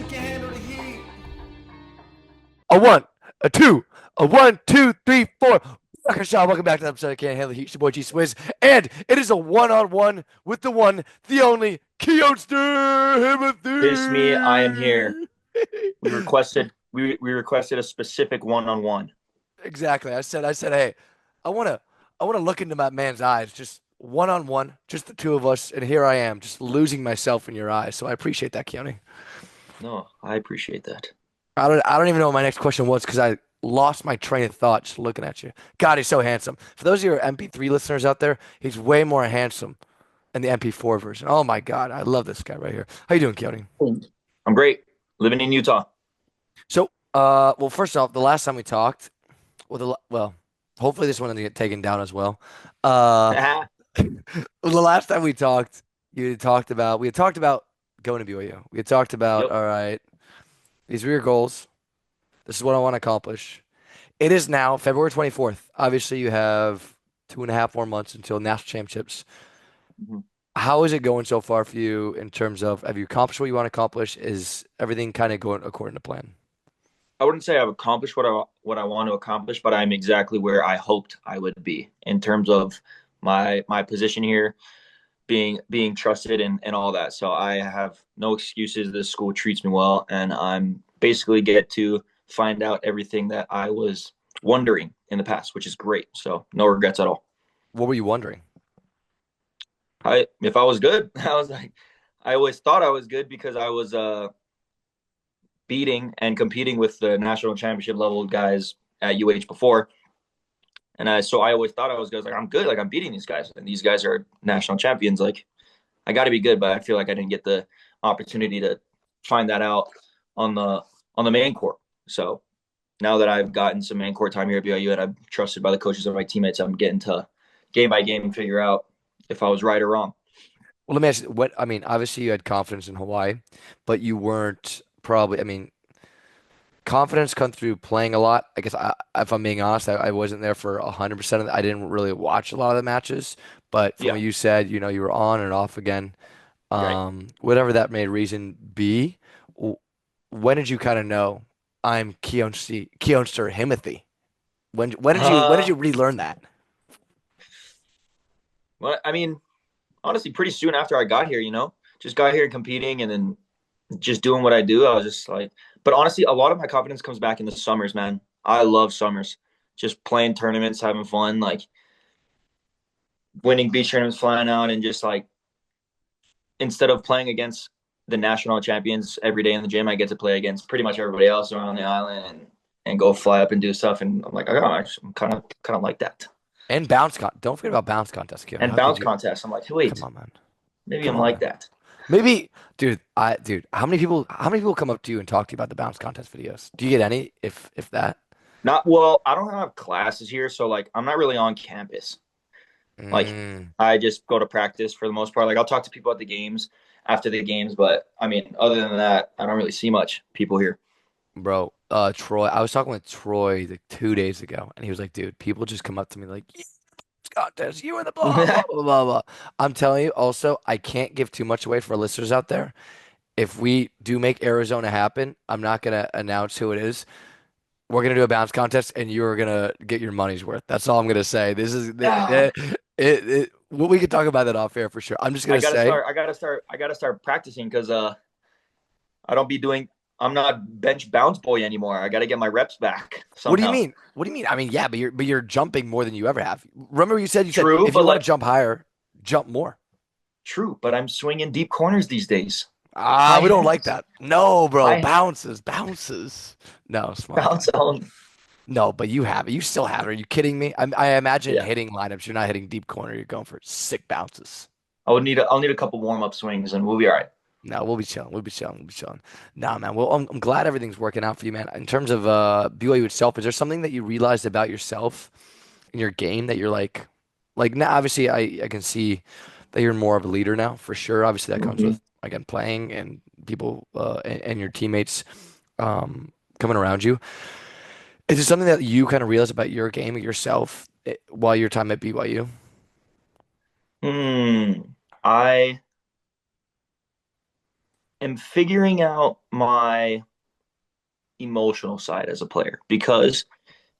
can't handle the heat. A one, a two, a one, two, three, four. Rocket shot. Welcome back to the episode of Can't Handle the Heat. It's your boy G Swizz, and it is a one-on-one with the one, the only KEOONNIIIII. Kiss me, I am here. Timothy. We requested a specific one-on-one. Exactly. I said, hey, I wanna look into my man's eyes, just one-on-one, just the two of us, and here I am, just losing myself in your eyes. So I appreciate that, Keoni. No, I appreciate that. I don't even know what my next question was because I lost my train of thought just looking at you. God, he's so handsome. For those of your MP3 listeners out there, he's way more handsome in the MP4 version. Oh my God, I love this guy right here. How you doing, Keoni? I'm great. Living in Utah. So, well, first off, the last time we talked, well, hopefully this one doesn't get taken down as well. Uh, Yep. the last time we had talked about going to BYU. We had talked about, all right, these were your goals. This is what I want to accomplish. It is now February 24th. Obviously, you have 2.5 more months until national championships. Mhm. How is it going so far for you in terms of have you accomplished what you want to accomplish? Is everything kind of going according to plan? I wouldn't say I've accomplished what I want to accomplish, but I'm exactly where I hoped I would be in terms of my position here, being trusted and all that. So I have no excuses. This school treats me well, and I'm basically get to find out everything that I was wondering in the past, which is great. So no regrets at all. What were you wondering? If I was good, I always thought I was good because I was beating and competing with the national championship level guys at UH before. And I always thought I was good. I was like, I'm good. Like I'm beating these guys, and these guys are national champions. Like I got to be good, but I feel like I didn't get the opportunity to find that out on the main court. So now that I've gotten some main court time here at BYU and I'm trusted by the coaches and my teammates, I'm getting to game by game and figure out if I was right or wrong. Well, let me ask you, what I mean, obviously you had confidence in Hawaii, but you weren't probably, I mean, confidence comes through playing a lot. I guess if I'm being honest, I wasn't there for 100% of it. I didn't really watch a lot of the matches, but from Yeah, what you said, you were on and off again. right. Whatever that may reason be, w- when did you kind of know I'm Keonster Himothy? When did Uh, you relearn that? well, I mean, honestly, pretty soon after I got here, just got here competing and then just doing what I do. I was just like, but honestly, a lot of my confidence comes back in the summers, man. I love summers. Just playing tournaments, having fun, like winning beach tournaments, flying out, and just like instead of playing against the national champions every day in the gym, I get to play against pretty much everybody else around the island and go fly up and do stuff. And I'm like, oh, I'm kind of like that. And bounce con. Don't forget about bounce contest, Keon. And How could bounce you? contests, I'm like, hey, Come wait, on, man. maybe Come I'm on, like man. that. Maybe, dude, how many people come up to you and talk to you about the bounce contest videos? Do you get any, if that? Not well, I don't have classes here, so like I'm not really on campus. Like Mm, I just go to practice for the most part. Like I'll talk to people at the games after the games, but I mean, other than that, I don't really see much people here. bro, Troy, I was talking with Troy like 2 days ago, and he was like, dude, people just come up to me like, "Yeah, this contest, you and the blah blah blah blah blah." I'm telling you, also, I can't give too much away for listeners out there. If we do make Arizona happen, I'm not gonna announce who it is. We're gonna do a bounce contest, and you're gonna get your money's worth. That's all I'm gonna say. This is Ah, well, we can talk about that off air for sure. I'm just I gonna gotta say, start. I gotta start. I gotta start practicing because I don't be doing. I'm not bench bounce boy anymore. I gotta get my reps back what do you somehow. mean? What do you mean? I mean, yeah, but you're jumping more than you ever have. Remember, you said True, if you but want to like jump higher, jump more. true, but I'm swinging deep corners these days. Ah, High we don't like hands, that. No, bro, high bounces. No, smart bounce guy. on. No, but you have it. You still have it. Are you kidding me? I imagine Yeah, hitting lineups. You're not hitting deep corner. You're going for sick bounces. I'll need a couple warm up swings and we'll be all right. No, we'll be chilling. We'll be chilling. We'll be chilling. Nah, man. Well, I'm glad everything's working out for you, man. In terms of BYU itself, is there something that you realized about yourself in your game that you're like now? Obviously, I can see that you're more of a leader now, for sure. Obviously, that comes Mhm. with again playing and people and your teammates coming around you. Is it something that you kind of realized about your game, yourself, while your time at BYU? Hmm. I am figuring out my emotional side as a player because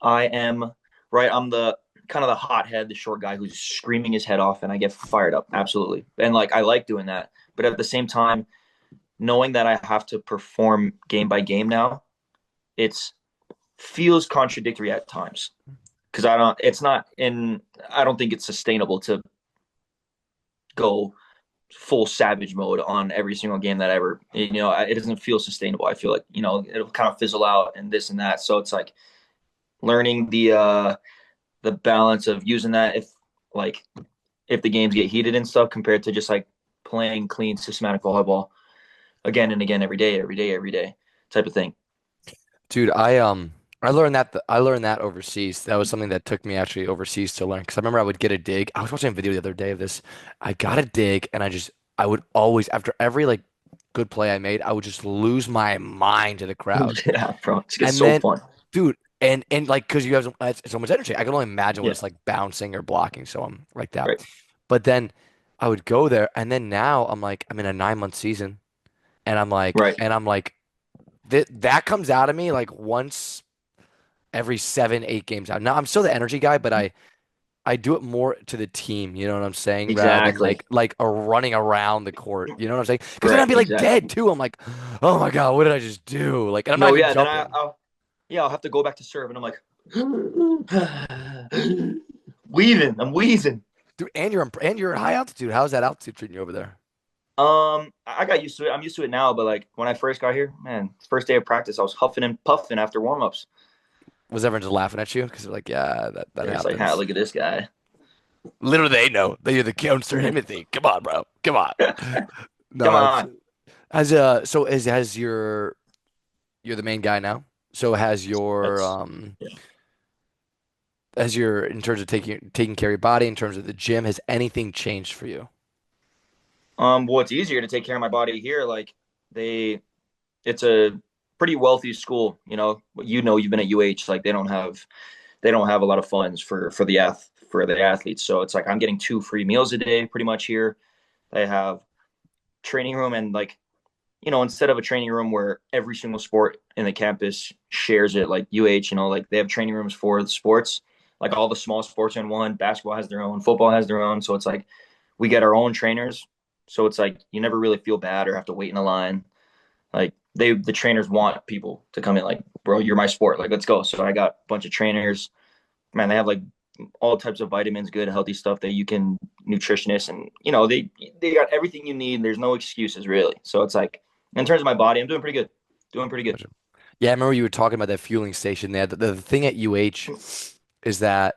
I am right. I'm the kind of the hothead, the short guy who's screaming his head off, and I get fired up. Absolutely, and like I like doing that. But at the same time, knowing that I have to perform game by game now, it's feels contradictory at times because I don't. It's not in. I don't think it's sustainable to go full savage mode on every single game that I ever. It doesn't feel sustainable. I feel like it'll kind of fizzle out and this and that. So it's like learning the balance of using that like if the games get heated and stuff compared to just like playing clean systematic volleyball again and again every day type of thing. Dude, I learned that overseas. That was something that took me actually overseas to learn because I remember I would get a dig. I was watching a video the other day of this. I got a dig and I would always after every like good play I made, I would just lose my mind to the crowd. Yeah, bro, it gets And so then, fun. dude, and like because you have so much energy, I can only imagine what Yeah, it's like bouncing or blocking. So I'm like that. right, But then I would go there, and then now I'm in a 9 month season, right. and I'm like that comes out of me like once every 7, 8 games out. Now I'm still the energy guy, but I do it more to the team. You know what I'm saying? Rather than Exactly. like a running around the court. You know what I'm saying? Because then Right, I'd be like exactly. dead too. I'm like, oh my God, what did I just do? Like, and I'm not No, even yeah, then jumping. I'll have to go back to serve and I'm like wheezing. I'm wheezing. Dude, and you're at high altitude. How's that altitude treating you over there? I got used to it. I'm used to it now, but like when I first got here, man, first day of practice, I was huffing and puffing after warm-ups. Was everyone just laughing at you? Because they're like, yeah, that They're just like, "Ha, happens. look at this guy." Literally, they know that you're the KEOONNIIIII. Come on, bro. Come on. Come No, it's on. so has you're the main guy now. So That's yeah. has your in terms of taking care of your body, in terms of the gym, has anything changed for you? Well, it's easier to take care of my body here. Like they, it's a pretty wealthy school. You've been at UH. Like they don't have a lot of funds for the athletes. So it's like I'm getting 2 free meals a day pretty much here. They have training room and like instead of a training room where every single sport in the campus shares it, like UH, like they have training rooms for the sports, like all the small sports in one. Basketball has their own, football has their own. So it's like we get our own trainers. So it's like you never really feel bad or have to wait in a line. Like the trainers want people to come in, like, bro, you're my sport. Like, let's go. So I got a bunch of trainers. Man, they have like all types of vitamins, good, healthy stuff that you can nutritionists, and they got everything you need. There's no excuses really. So it's like in terms of my body, I'm doing pretty good. Doing pretty good. Gotcha. Yeah, I remember you were talking about that fueling station there. The thing at UH is that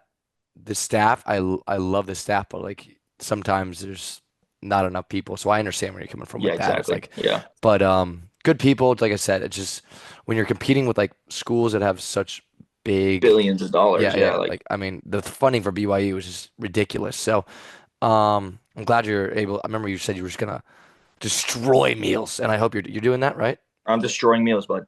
the staff, I love the staff, but like sometimes there's not enough people. So I understand where you're coming from Yeah, with that. It's exactly. like, Yeah. but good people. Like I said, it's just when you're competing with like schools that have such big, Billions of dollars. yeah, Yeah. yeah. Like Like I mean, the funding for BYU is just ridiculous. So I'm glad you're able. I remember you said you were just gonna destroy meals, and I hope you're doing that, right? I'm destroying meals, bud.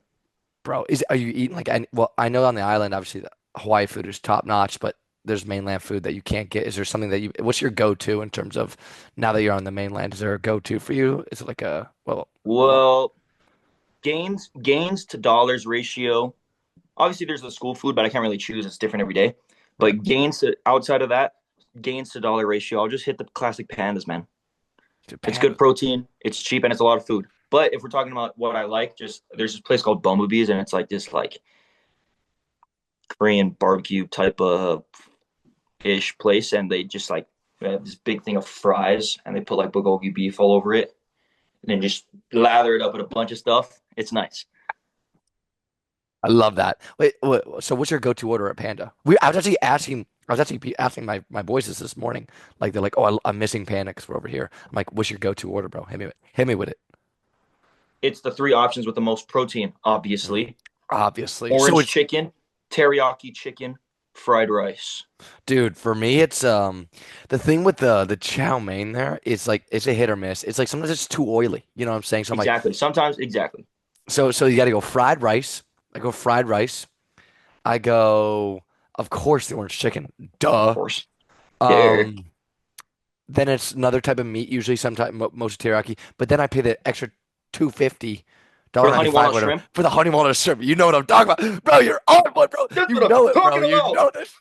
Bro, are you eating like well, I know on the island obviously the Hawaii food is top notch, but there's mainland food that you can't get. Is there something that what's your go-to in terms of now that you're on the mainland? Is there a go-to for you? Is it like a well, Well, gains to dollars ratio. Obviously, there's the school food, but I can't really choose. It's different every day. right. But outside of that, gains to dollar ratio, I'll just hit the classic pandas, man. It's Japan. good protein, it's cheap, and it's a lot of food. But if we're talking about what I like, just there's this place called Bumblebees, and it's like this like Korean barbecue type of ish place, and they just like they have this big thing of fries, and they put like bulgogi beef all over it, and then just lather it up with a bunch of stuff. It's nice. I love that. Wait, so what's your go-to order at Panda? I was actually asking my boys this morning. Like they're like, oh, I'm missing Panda because we're over here. I'm like, what's your go-to order, bro? Hit me with it. It's the three options with the most protein, Mhm. obviously. Obviously. So Orange it's chicken, teriyaki chicken, fried rice. Dude, for me, it's the thing with the chow mein there. It's like it's a hit or miss. It's like sometimes it's too oily. You know what I'm saying? So I'm like, Exactly. Sometimes, exactly. so you got to go fried rice. I go fried rice. I go, of course, the orange chicken. Of Duh. course. There. Um, then it's another type of meat, usually sometimes most teriyaki. But then I pay the extra. $250, For the honey 95, walnut whatever, shrimp. for the honey walnut shrimp. You know what I'm talking about, bro. You're on one, bro. That's You what I'm know it, bro. talking You about. know this,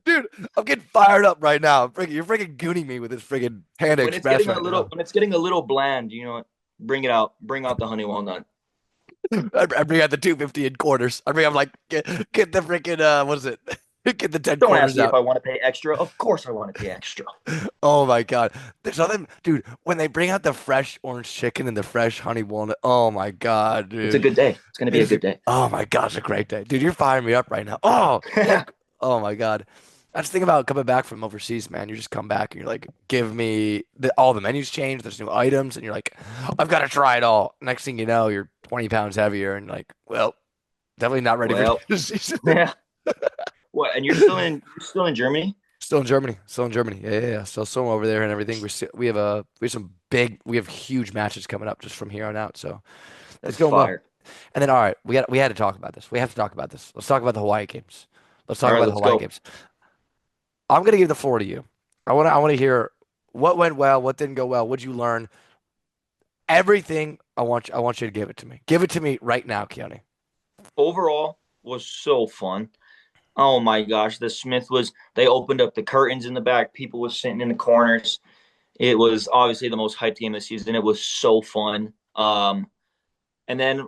dude. I'm getting fired up right now. You're freaking gooning me with this freaking Panda Express right now. When it's getting a little bland, you know, bring it out. Bring out the honey walnut. I bring out the 250 in quarters. I bring, I'm like, get the freaking what is it? Get the 10 Don't ask quarters me if out. I want to pay extra. Of course I want to pay extra. Oh my God. There's nothing, dude, when they bring out the fresh orange chicken and the fresh honey walnut. Oh my God, It's a dude. good day. It's gonna be a It's a, good day. oh my God, it's a great day. Dude, you're firing me up right now. Oh my God. I just think about coming back from overseas, man. You just come back and you're like, give me all the menus change. There's new items, and you're like, I've got to try it all. Next thing you know, you're 20 pounds heavier, and like, well, definitely not ready for Well, the season. yeah. What? And you're still in Germany? Still in Germany. Still in Germany. Yeah, yeah, yeah. Still over there and everything. We have some we have huge matches coming up just from here on out. So it's That's going well. fire. And then all right, we had to talk about this. We have to talk about this. Let's talk about the Hawaii games. Let's All talk right, about the let's Hawaii go. games. I'm gonna give the floor to you. I want to hear what went well, what didn't go well, what'd you learn? Everything. I want you to give it to me. Give it to me right now, Keoni. Overall was so fun. Oh my gosh, the Smith was they opened up the curtains in the back. People was sitting in the corners. It was obviously the most hyped game of the season. It was so fun. And then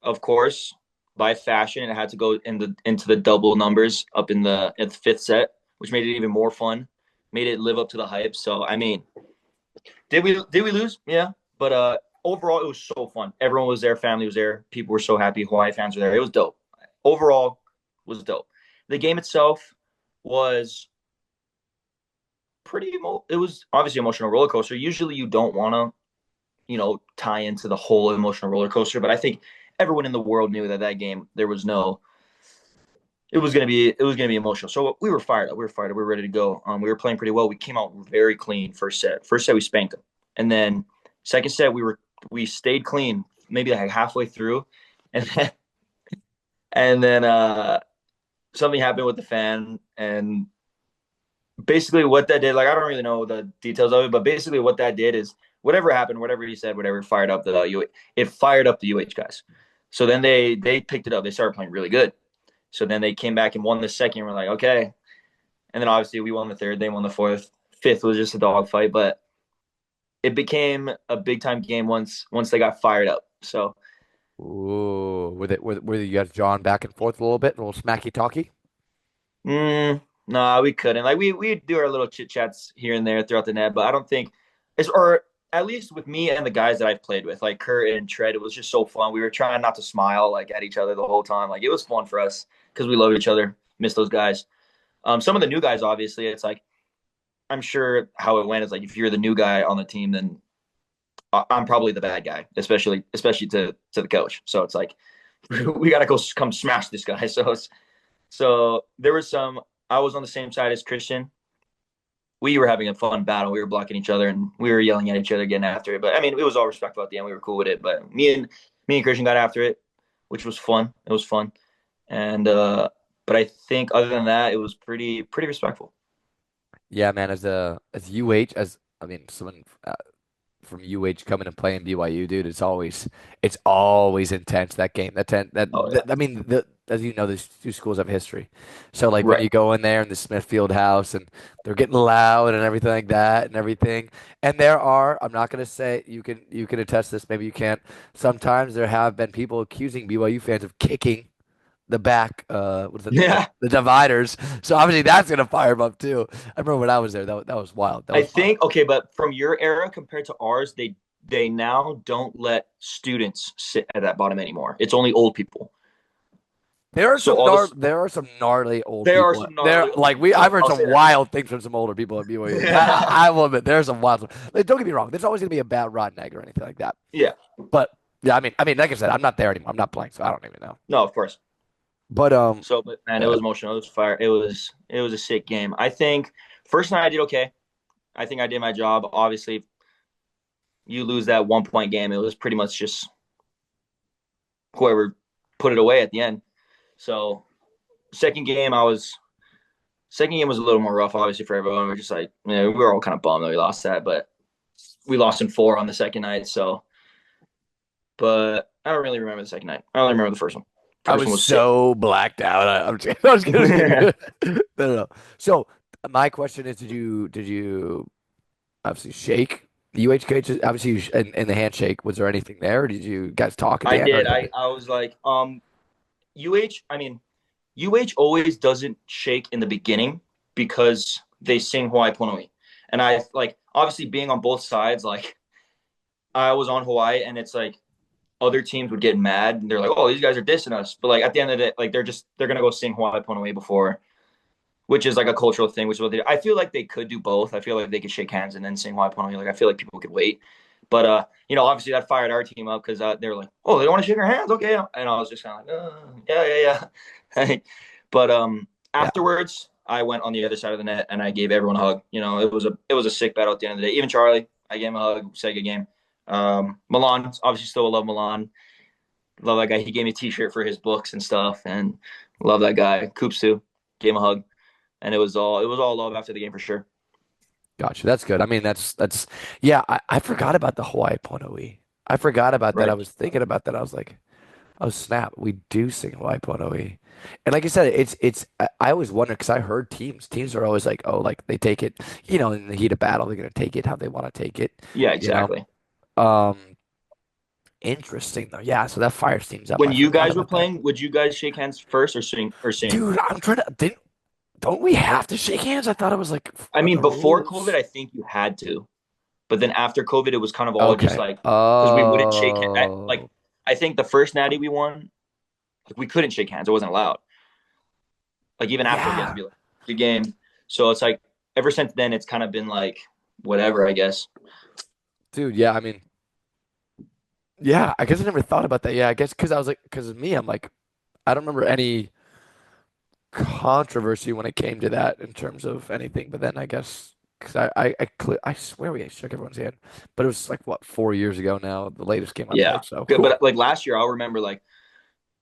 of course, by fashion, it had to go into the double numbers up in the fifth set, which made it even more fun. Made it live up to the hype. So I mean, did we lose? Yeah, but overall it was so fun. Everyone was there, family was there, people were so happy. Hawaii fans were there. It was dope. Overall, was dope. The game itself was it was obviously an emotional roller coaster. Usually you don't want to, you know, tie into the whole emotional roller coaster, but I think everyone in the world knew that that game there was no it was gonna be emotional. So we were fired up. We were fired up. We were ready to go. We were playing pretty well. We came out very clean first set. First set we spanked them, and then second set we stayed clean maybe like halfway through, and then something happened with the fan, and basically what that did, like I don't really know the details of it, but basically what that did is whatever happened, whatever he said, whatever fired up the it fired up the UH guys. So then they picked it up. They started playing really good. So then they came back and won the second. We're like, okay. And then obviously we won the third. They won the fourth. Fifth was just a dogfight, but it became a big time game once they got fired up. So Ooh, were you guys John back and forth a little bit, a little smacky talky? no, we couldn't. Like we do our little chit chats here and there throughout the net, but I don't think it's or at least with me and the guys that I've played with, like Kurt and Tread, it was just so fun. We were trying not to smile like at each other the whole time. Like it was fun for us because we love each other. Miss those guys. Some of the new guys, obviously, it's like I'm sure how it went is like if you're the new guy on the team, then I'm probably the bad guy, especially to the coach. So it's like we got to go come smash this guy. So there was some. I was on the same side as Christian. We were having a fun battle. We were blocking each other and we were yelling at each other, getting after it. But I mean, it was all respectful at the end. We were cool with it. But me and Christian got after it, which was fun. It was fun. And but I think other than that, it was pretty respectful. Yeah, man. As UH, as I mean, someone from UH coming and playing BYU, dude, it's always intense that game. Oh yeah, I mean, as you know, these two schools have history. So like when right. you go in there in the Smithfield house and they're getting loud and everything like that and everything. And there are, I'm not gonna say you can attest this, maybe you can't. Sometimes there have been people accusing BYU fans of kicking the back what is it Yeah, the dividers. So obviously that's gonna fire them up too. I remember when I was there, that was wild. That I was wild. think okay, but from your era compared to ours, they now don't let students sit at that bottom anymore. It's only old people. So all this, There are some gnarly old there are people. some There gnarly old like people. I've heard I'll some say that. wild things from some older people at BYU. I will admit there's some wild. Like, don't get me wrong. There's always gonna be a bad rotten egg or anything like that. Yeah, But yeah, like I said, I'm not there anymore. I'm not playing, so I don't even know. no, of course. But So, but man, it uh, was emotional. It was fire. It was a sick game. I think first night I did okay. I think I did my job. Obviously, you lose that 1 point game, it was pretty much just whoever put it away at the end. So second game, second game was a little more rough, obviously for everyone. We're just like, we were all kind of bummed that we lost that, but we lost in four on the second night. So but I don't really remember the second night. I only remember the first one. I First was one was sick. so blacked out. I'm just, I was kidding. No, no, no. So my question is, did you obviously shake the UH coaches? Obviously, in the handshake, was there anything there? Or did you guys talk at I the end or did. anything? I was like, UH. I mean, UH always doesn't shake in the beginning because they sing Hawaii Pono'i, and I like obviously being on both sides. Like I was on Hawaii, and it's like other teams would get mad and they're like, "Oh, these guys are dissing us," but like at the end of the day, like they're gonna go sing Hawaii Pono'i before, which is like a cultural thing, which is what they do. I feel like they could do both. I feel like they could shake hands and then sing Hawaii Pono'i. Like I feel like people could wait. But obviously that fired our team up because they were like, "Oh, they want to shake our hands, okay?" And I was just kind of like, "Yeah, yeah, yeah." But Yeah, afterwards, I went on the other side of the net and I gave everyone a hug. It was a sick battle at the end of the day. Even Charlie, I gave him a hug. Said good game. Milan, obviously, still love Milan. Love that guy. He gave me a T-shirt for his books and stuff, and love that guy. Coops too. Gave him a hug, and it was all love after the game for sure. gotcha. That's good. I mean, that's yeah. I forgot about the Hawaii Pono'i. I forgot about that. I Right. was thinking about that. I was like, oh snap, we do sing Hawaii Pono'i. And like I said, I always wonder because I heard teams are always like, oh, like they take it, in the heat of battle, they're gonna take it how they want to take it, Yeah, you know. exactly. Um, Interesting though. Yeah, so that fires teams up. When I you forgot guys were about that. playing, would you guys shake hands first or sing? Dude, I'm trying to don't we have to shake hands? I thought it was like I one of mean, the before COVID, rules. I think you had to, but then after COVID, it was kind of all just Okay. like because we wouldn't shake like Oh, I think the first natty we won, like we couldn't shake hands. It wasn't allowed. Like even afterward, you have to yeah. be like good game. So it's like ever since then, it's kind of been like whatever, I guess. Dude, yeah, I mean, yeah, I guess I never thought about that. Yeah, I guess because I was like, because of me, I'm like, I don't remember any controversy when it came to that in terms of anything. But then I guess because I swear we shook everyone's hand, but it was like what 4 years ago now. The latest game I Yeah, played. So good. whew. But like last year, I'll remember like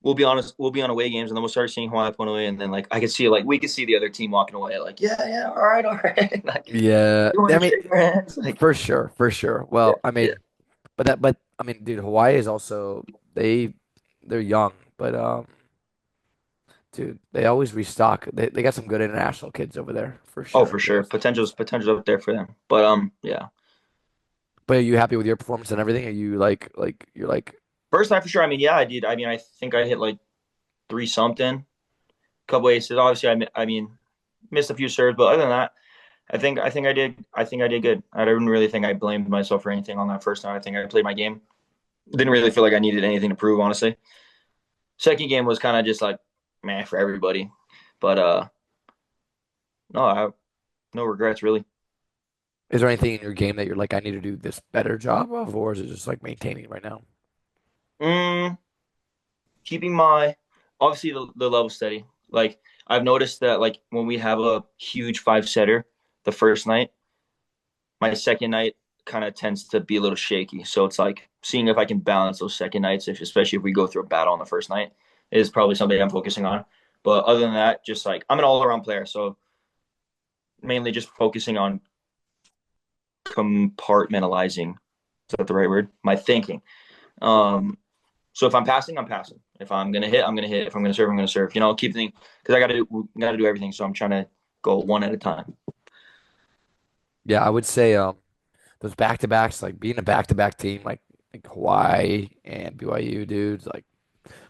we'll be honest, we'll be on away games, and then we'll start seeing Hawaii point away, and then like I could see like we could see the other team walking away, like yeah, yeah, all right, like Yeah, you want I to mean, shake our hands, like for sure, for sure. yeah, Well, I yeah, mean, but I mean, dude, Hawaii is also they they're young, but dude, they always restock. They got some good international kids over there for oh sure. for sure, potential's up there for them, but yeah, But are you happy with your performance and everything? Are you like you're like first time for sure. I mean, yeah, I did. I mean, I think I hit like three something, couple aces. Obviously, I mean, missed a few serves, but other than that. I think I did good. I didn't really think I blamed myself for anything on that first night. I think I played my game. Didn't really feel like I needed anything to prove, honestly. Second game was kind of just like man for everybody. But no, no regrets really. is there anything in your game that you're like I need to do this better job of, or is it just like maintaining right now? Mm, keeping my obviously the level steady. Like I've noticed that like when we have a huge five setter the first night, my second night kind of tends to be a little shaky. So it's like seeing if I can balance those second nights, especially if we go through a battle on the first night, is probably something I'm focusing on. But other than that, just like I'm an all around player, so mainly just focusing on compartmentalizing. Is that the right word? My thinking. Um, so if I'm passing, I'm passing. If I'm gonna hit, I'm gonna hit. If I'm gonna serve, I'm gonna serve. Keep thinking because I gotta do everything. So I'm trying to go one at a time. Yeah, I would say those back to backs, like being a back to back team, like Hawaii and BYU dudes, like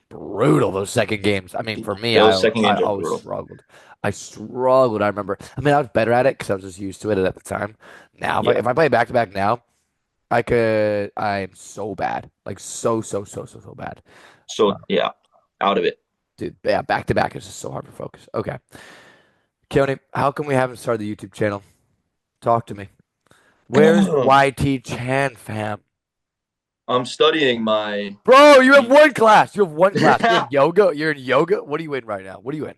brutal those second games. I mean, for me, I Those second I games are always brutal. struggled. I struggled. I remember. I mean, I was better at it because I was just used to it at the time. Now, if I, Yeah. if I play back to back now, I could. I'm so bad, like so bad. So yeah, out of it. Dude, yeah, back to back is just so hard to focus. Okay, Keoni, how come we haven't started the YouTube channel? Talk to me. Where's YT Chan, fam? I'm studying my. Bro, you have one class. You have one class. You're in yoga. You're in yoga. What are you in right now? What are you in?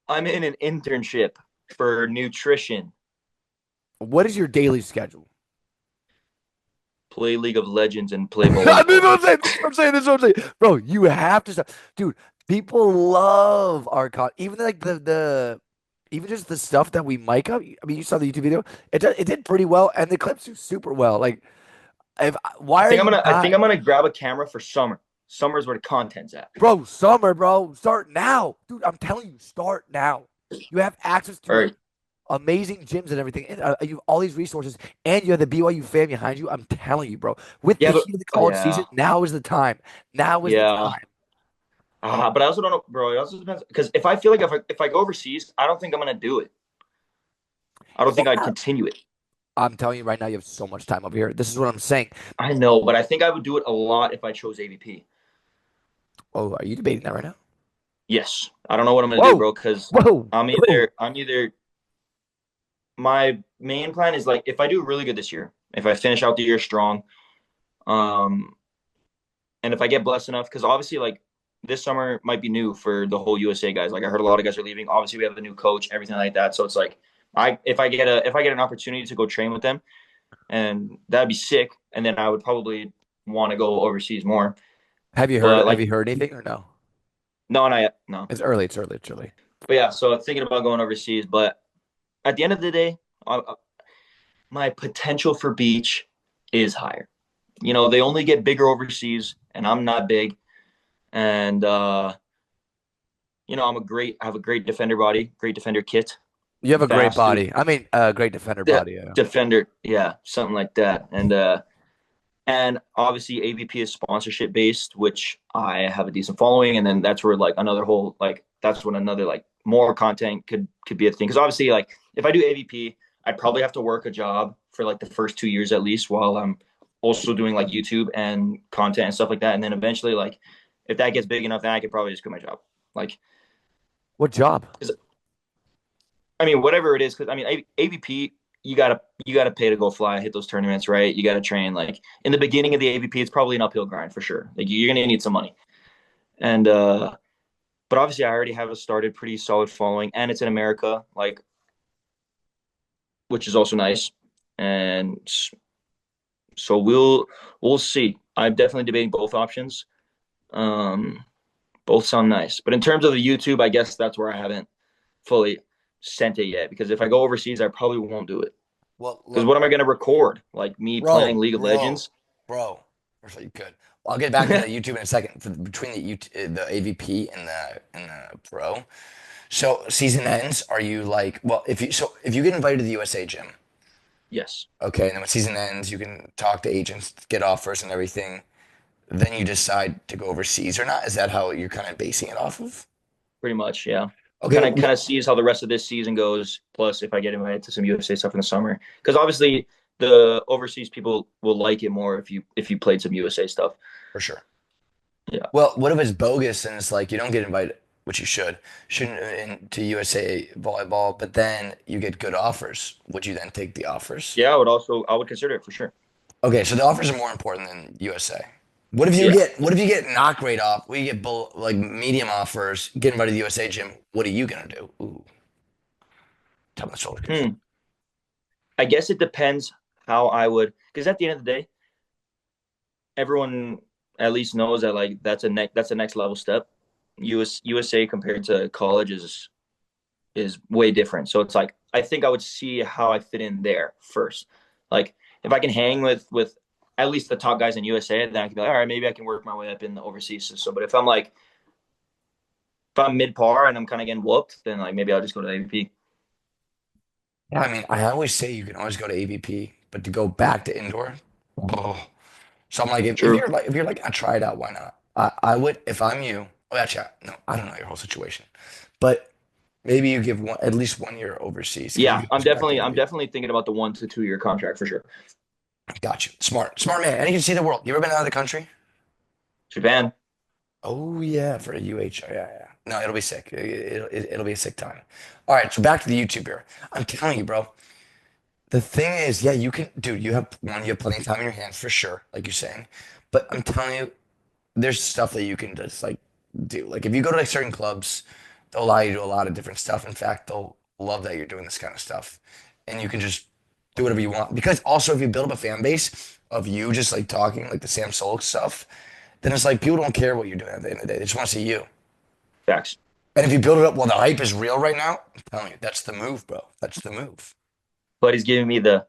I'm in an internship for nutrition. What is your daily schedule? Play League of Legends and play I mean, volleyball. I'm saying, this is what I'm saying, this is what I'm saying. Bro, you have to stop. Dude, people love our even like even just the stuff that we mic up. I mean, you saw the YouTube video. It did pretty well, and the clips do super well. Like, Why are you I think not, I'm gonna grab a camera for summer. Summer's where the content's at. bro? Summer, bro. Start now, dude. I'm telling you, start now. You have access All to right. amazing gyms and everything. And you have all these resources, and you have the BYU fan behind you. I'm telling you, bro. With the Yeah, but heat of the oh college season, yeah. now is the time. Now is the Yeah. time. But I also don't know, bro. It also depends because if I feel like if I go overseas, I don't think I'm gonna do it. I don't think I'd Yeah. continue it. I'm telling you right now, you have so much time over here. This is what I'm saying. I know, but I think I would do it a lot if I chose AVP. Oh, are you debating that right now? Yes. I don't know what I'm gonna do, Whoa, bro, because whoa, whoa. I'm either my main plan is like if I do really good this year, if I finish out the year strong, um, and if I get blessed enough, because obviously like this summer might be new for the whole USA guys. Like I heard a lot of guys are leaving. Obviously, we have a new coach, everything like that. So it's like I if I get an opportunity to go train with them, and that'd be sick. And then I would probably want to go overseas more. Have you heard? But Have like you heard anything or no? no, not yet, no. It's early. It's early. It's early. But yeah, so thinking about going overseas. But at the end of the day, my potential for beach is higher. You know, they only get bigger overseas, and I'm not big. And you know, I have a great defender body, great defender kit, You have a great fast too. body. I mean, great defender Yeah, body. Yeah. defender, yeah, something like that. And obviously AVP is sponsorship based, which I have a decent following, and then that's where like another whole like that's when another like more content could be a thing. Because obviously, like if I do AVP, I'd probably have to work a job for like the first 2 years at least while I'm also doing like YouTube and content and stuff like that. And then eventually, like if that gets big enough, then I could probably just quit my job. Like, What job? because I mean, whatever it is, because I mean, AVP, you gotta pay to go fly, hit those tournaments, right? You gotta train. Like in the beginning of the AVP, it's probably an uphill grind for sure. Like you're gonna need some money, and but obviously, I already have a started pretty solid following, and it's in America, like which is also nice. And so we'll see. I'm definitely debating both options. Um, both sound nice, but in terms of the YouTube, I guess that's where I haven't fully sent it yet. Because if I go overseas, I probably won't do it. Well, Because look, what am I going to record? Like me playing bro, League of bro, Legends? bro. First of all, you could. Well, I'll get back to the YouTube in a second. Between the AVP and the pro. So season ends. Are you like, well, if you get invited to the USA gym, Yes, okay, and then when season ends, you can talk to agents, get offers and everything. Then you decide to go overseas or not. Is that how you're kind of basing it off of? pretty much. Yeah. Okay, Kind of sees how the rest of this season goes. Plus, if I get invited to some USA stuff in the summer, because obviously the overseas people will like it more if you played some USA stuff. for sure. Yeah. Well, what if it's bogus and it's like you don't get invited, which you shouldn't into USA volleyball, but then you get good offers. Would you then take the offers? Yeah, I would consider it for sure. Okay, so the offers are more important than USA. Yeah. What if you get not great off? What you get like medium offers, get invited to the USA gym? What are you gonna do? Ooh, tell me the shoulders. Hmm. I guess it depends how I would, because at the end of the day, everyone at least knows that like that's a next level step. USA compared to college is way different. So it's like I think I would see how I fit in there first. Like if I can hang with at least the top guys in USA, then I can be like, all right, maybe I can work my way up in the overseas system. But if I'm mid par and I'm kind of getting whooped, then like maybe I'll just go to AVP. Yeah, I mean, I always say you can always go to AVP, but to go back to indoor, oh. So I'm like, True. if you're like, I try it out, why not? I would if I'm you. Oh, actually, no, I don't know your whole situation, but maybe you give at least 1 year overseas because you Yeah, can always go back to I'm AVP. definitely thinking about the 1 to 2 year contract for sure. Got you. Smart man. And you can see the world. You ever been out of the country? Japan. Oh yeah, for a UH. Oh, yeah, yeah. No, it'll be sick. It'll be a sick time. All right, so back to the YouTube here. I'm telling you, bro. The thing is, yeah, you can, dude. You have plenty of time in your hands for sure, like you're saying. But I'm telling you, there's stuff that you can just like do. Like if you go to like certain clubs, they'll allow you to do a lot of different stuff. In fact, they'll love that you're doing this kind of stuff, and you can just do whatever you want. Because also, if you build up a fan base of you just like talking like the Sam Sulek stuff, then it's like people don't care what you're doing at the end of the day. They just want to see you. Facts. And if you build it up while the hype is real right now, I'm telling you, that's the move, bro. That's the move. But he's giving me the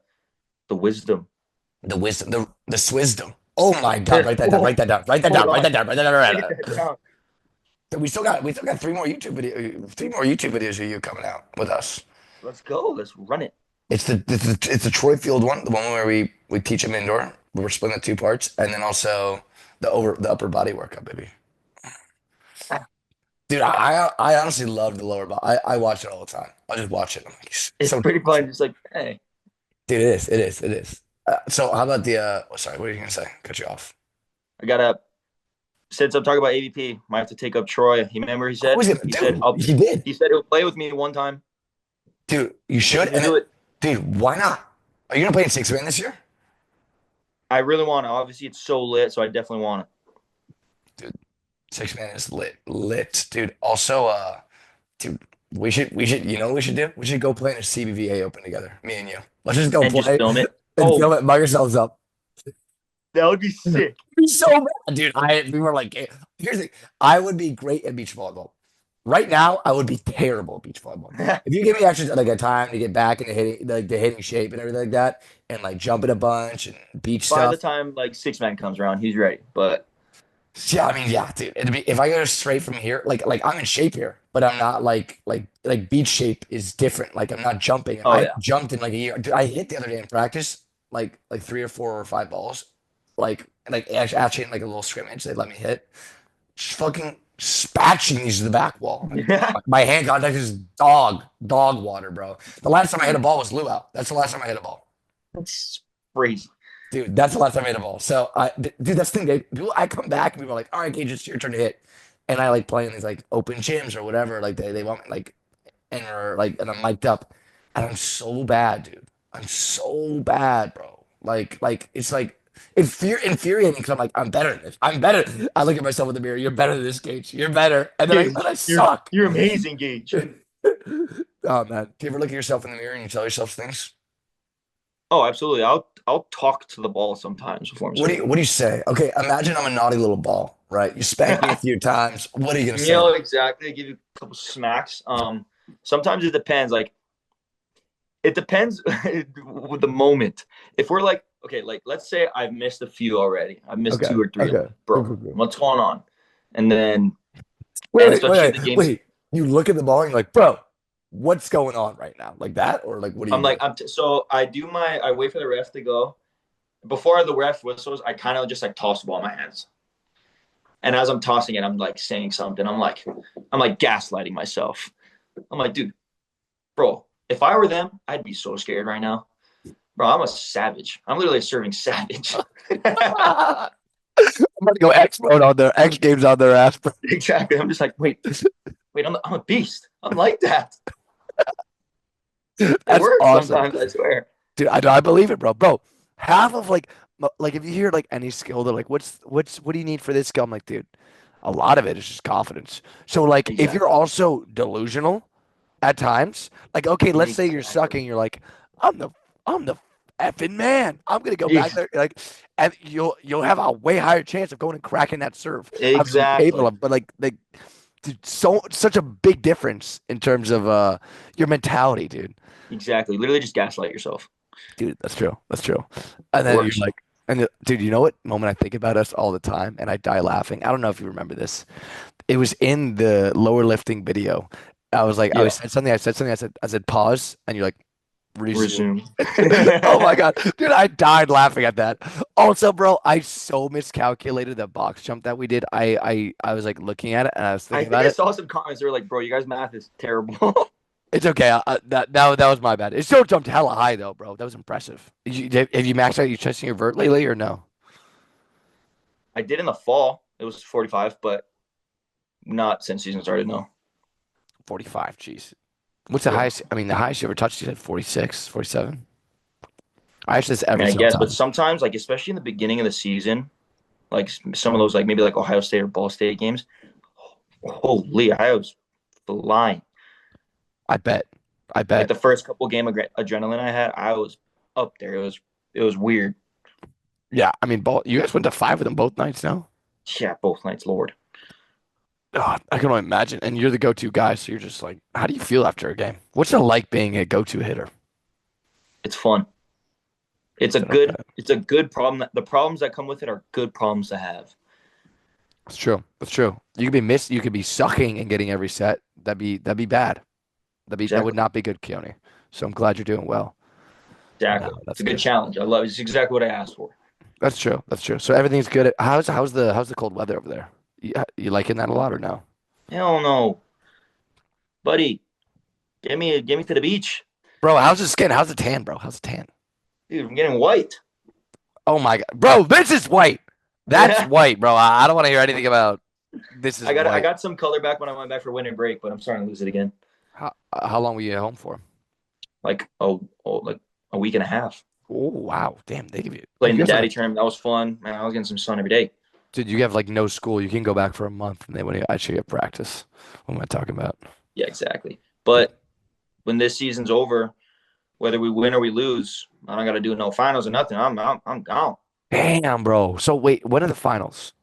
wisdom. The wisdom, the swisdom. Oh my God, write that down, Oh, write that down, write that hold down, write on. that down, write that down, write Write that that down. down. We still got three more YouTube videos of you coming out with us. Let's go. Let's run it. It's the Troy Field one, the one where we teach them indoor. We're splitting it two parts, and then also the upper body workout, baby. Dude, I honestly love the lower body. I watch it all the time. I just watch it. I'm like, it's It's so pretty fun. Just like, hey, dude, it is. So how about the sorry, what are you gonna say? Cut you off. I gotta. Since I'm talking about AVP, might have to take up Troy. You remember he Who said is it? he said Dude, I'll. he did. He said he'll play with me one time. Dude, you should. Can you And do it? dude, why not? Are you gonna play in six man this year? I really want to. Obviously, it's so lit, so I definitely want it. Dude, six man is lit, dude. Also, dude, we should. You know what we should do? We should go play in a CBVA Open together, me and you. Let's just go And just play film it. and Oh, film it, mug ourselves up. that would be sick. Be so bad, dude. We were like, here's the thing. I would be great at beach volleyball. Right now, I would be terrible at beach volleyball. If you give me extra like a time to get back into hitting like the hitting shape and everything like that, and like jumping a bunch and beach By the stuff. time like six man comes around, he's ready. But Yeah, I mean, yeah, dude. It'd be if I go straight from here, like I'm in shape here, but I'm not like beach shape is different. Like I'm not jumping. oh I yeah, jumped in like a year. Dude, I hit the other day in practice like three or four or five balls, like actually in like a little scrimmage. They let me hit. Just fucking spatching these to the back wall. Like, yeah, my hand contact is dog water, bro. The last time I hit a ball was luau. That's the last time I hit a ball. that's crazy. Dude, that's the last time I hit a ball. So dude, that's the thing. I come back and people are like, all right, Gage, it's your turn to hit. And I like play in these like open gyms or whatever. Like they want me like, and I'm mic'd up. And I'm so bad, dude. I'm so bad, bro. Like it's like infuriating because I'm like, I'm better than this. I'm better. I look at myself in the mirror. You're better than this, Gage. You're better. And then I Gage, suck. you're amazing, Gage. Oh man. Do you ever look at yourself in the mirror and you tell yourself things? Oh, absolutely. I'll talk to the ball sometimes before I'm serving. What do you say? Okay, imagine I'm a naughty little ball, right? You spank me a few times. What are you gonna You say? know exactly. I give you a couple smacks. Sometimes it depends. Like it depends with the moment. If we're like, okay, like let's say I've missed a few already. I've missed Okay. two or three. Okay. Like, bro, Cool, cool, cool. what's going on? And then, Wait, and wait, especially if wait, the wait, game's, wait. You look at the ball and you're like, bro, what's going on right now? Like that? Or like what do I'm you do? like, so I wait for the ref to go. Before the ref whistles, I kind of just like toss the ball in my hands. And as I'm tossing it, I'm like saying something. I'm like gaslighting myself. I'm like, dude, bro, if I were them, I'd be so scared right now. Bro, I'm a savage. I'm literally serving savage. I'm gonna go X mode on their X games on their ass, bro. Exactly. I'm just like, wait, I'm a beast. I'm like that. It That's works awesome. sometimes, I swear. Dude, I believe it, bro. Bro, half of like if you hear like any skill, they're like, what do you need for this skill? I'm like, dude, a lot of it is just confidence. So like if you're Exactly. also delusional at times, like okay, let's say you're Exactly. sucking, you're like, I'm the effing man. I'm gonna go back Ex- there, like, and you'll have a way higher chance of going and cracking that serve. Obviously, you're capable Exactly. of, but like dude, such a big difference in terms of your mentality, dude. Exactly. Literally just gaslight yourself. Dude, that's true. That's true. And It then you're works. like, dude, you know what moment I think about us all the time, and I die laughing. I don't know if you remember this. It was in the lower lifting video. I was like, Yeah. I said something. I said pause, and you're like, resume. Resume. Oh my God, dude, I died laughing at that. Also, bro, I so miscalculated the box jump that we did. I was like looking at it, and I was I thinking think about I it. saw some comments. They were like, bro, you guys' math is terrible. It's okay. That was my bad. It still jumped hella high though, bro. That was impressive. Have you maxed out your testing your vert lately or no? I did in the fall. It was 45, but not since season started, no. 45. Jeez. What's the Yeah. highest? I mean, the highest you ever touched, you said 46, 47. I actually this I every mean, I single guess, but time. sometimes, like, especially in the beginning of the season, like some of those, like maybe like Ohio State or Ball State games, holy, I was flying. I bet. I Like bet. the first couple game adrenaline I had, I was up there. It was weird. Yeah. I mean, you guys went to five of them both nights now. Yeah, both nights, Lord. God, I can only imagine. And you're the go-to guy, so you're just like, how do you feel after a game? What's it like being a go-to hitter? It's fun. Okay. it's a good problem. The problems that come with it are good problems to have. It's true. It's true. You could be sucking and getting every set. That'd be bad. That would Exactly. not be good, Keone. So I'm glad you're doing well. No, Exactly. It's that's a good good. challenge. I love it. It's exactly what I asked for. That's true. That's true. So everything's good. How's the cold weather over there? You liking that a lot or no? Hell no, buddy. Get me to the beach, Bro, how's the skin? How's the tan, bro? How's the tan? dude. I'm getting white. Oh my God. Bro, this is white. That's Yeah, white, bro. I don't want to hear anything about this is I white. got some color back when I went back for winter break, but I'm starting to lose it again. How long were you at home for? Like like a week and a half. Oh wow. Damn, they give you dude, Playing you the guys have daddy tournament. That was fun. Man, I was getting some sun every day. dude, you have like no school. You can go back for a month and then when you actually get practice. What am I talking about? Yeah, exactly. But when this season's over, whether we win or we lose, I don't got to do no finals or nothing. I'm gone. Damn, bro. So wait, when are the finals?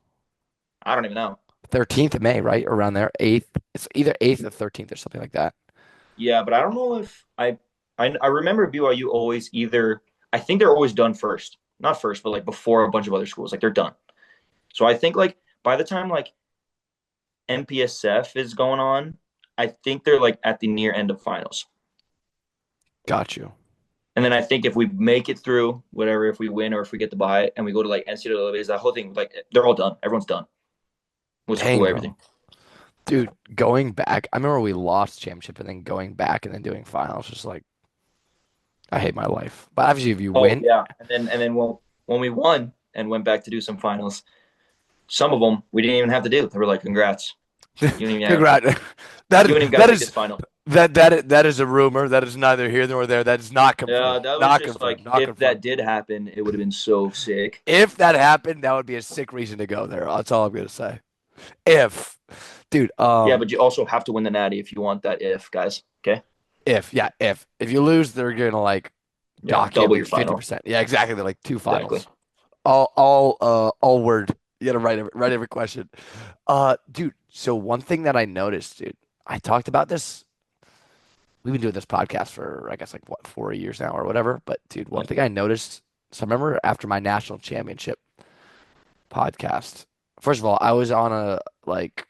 I don't even know. 13th of May, right? Around there. 8th. It's either 8th or 13th or something like that. Yeah, but I don't know if I remember BYU always either I think they're always done first. Not first, but like before a bunch of other schools. Like they're done. So I think like by the time like NPSF is going on, I think they're like at the near end of finals. Got you. And then I think if we make it through, whatever, if we win or if we get the bye and we go to like NCAA's, that whole thing, like they're all done. Everyone's done with school, Dang, bro. everything. Dude, going back, I remember we lost championship and then going back and then doing finals, just like I hate my life. But obviously, if you Oh win, yeah, and then when we won and went back to do some finals, some of them we didn't even have to do. They were like, "Congrats, you don't even have, congrats. That you don't even got to that make is this final." that is a rumor. That is neither here nor there. That is not Yeah, confirmed. that was Not just confirmed. like Not if confirmed. that did happen, it would have been so sick. If that happened, that would be a sick reason to go there. That's all I'm gonna say. If, dude, Yeah, but you also have to win the natty if you want that. If guys, okay, if you lose, they're gonna like yeah, dock you at double your least final. 50%. Yeah, exactly. They're like two Exactly. finals. All word. You gotta write every question. Dude. So one thing that I noticed, dude, I talked about this. We've been doing this podcast for I guess like what 4 years now or whatever. But dude, one Yeah. thing I noticed. So I remember after my national championship podcast. First of all, I was on a like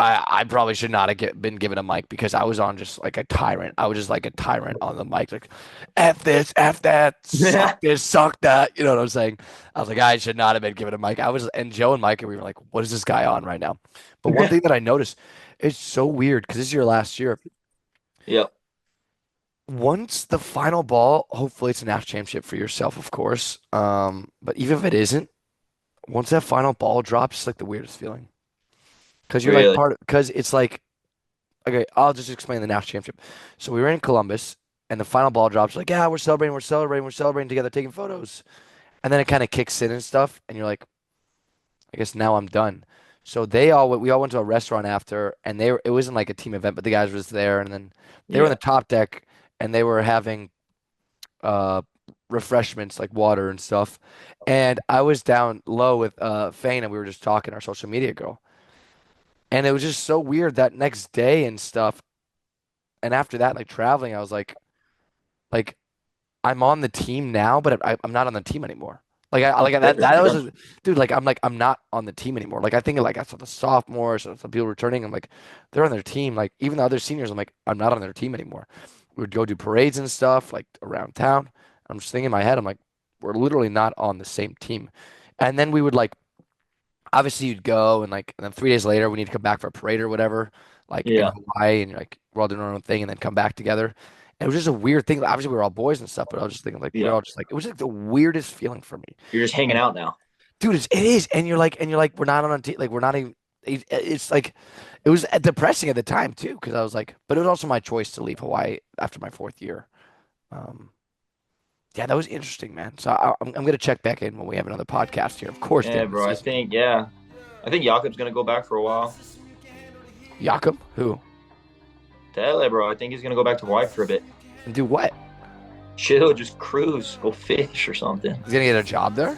I probably should not have been given a mic because I was on just like a tyrant. I was just like a tyrant on the mic, like F this, F that, suck this, suck that. You know what I'm saying? I was like, I should not have been given a mic. I was, and Joe and Mike, and we were like, what is this guy on right now? But one thing that I noticed, it's so weird because this is your last year. Yep. Once the final ball, hopefully it's a national championship for yourself, of course. But even if it isn't, once that final ball drops, it's like the weirdest feeling because you're like Really. part of, because it's like okay, I'll just explain the national championship. So we were in Columbus, and the final ball drops. Like, yeah, we're celebrating together, taking photos. And then it kind of kicks in and stuff, and you're like, I guess now I'm done. So we all went to a restaurant after, and it wasn't like a team event, but the guys was there, and then they were on the Yeah. top deck, and they were having uh refreshments like water and stuff. And I was down low with Fane, and we were just talking, our social media girl. And it was just so weird that next day and stuff. And after that, like traveling, I was like I'm on the team now, but I'm not on the team anymore. Like Okay. that was dude. Like I'm not on the team anymore. Like I think like I saw the sophomores, some people returning. I'm like they're on their team. Like even the other seniors, I'm like I'm not on their team anymore. We would go do parades and stuff like around town. I'm just thinking in my head, I'm like we're literally not on the same team. And then we would like obviously you'd go and then 3 days later we need to come back for a parade or whatever, like in Yeah. Hawaii, and you're like we're all doing our own thing and then come back together. And it was just a weird thing. Obviously we were all boys and stuff, but I was just thinking like we are Yeah. all just like it was like the weirdest feeling for me. You're just hanging And out now. dude, it is, and you're like we're not on a team, like we're not even. It's like it was depressing at the time too because I was like, but it was also my choice to leave Hawaii after my fourth year. Um, yeah, that was interesting, man. So I'm gonna check back in when we have another podcast here, of course, Yeah, during the bro. season. I think Jakob's gonna go back for a while. Jakob, who To LA, bro. I think he's gonna go back to Hawaii for a bit. and do what? Chill, just cruise, go fish or something. He's gonna get a job there.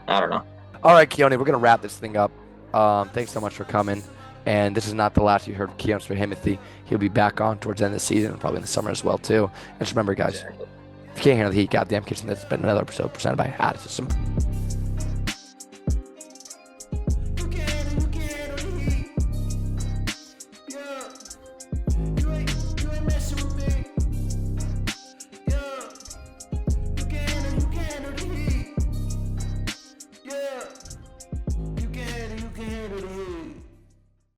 I don't know. All right, Keone, we're gonna wrap this thing up. Thanks so much for coming. And this is not the last you heard of Keon's for Himothy. He'll be back on towards the end of the season and probably in the summer as well too. And just remember, guys, Exactly. If you can't handle the heat, goddamn kitchen. That's been another episode presented by How System.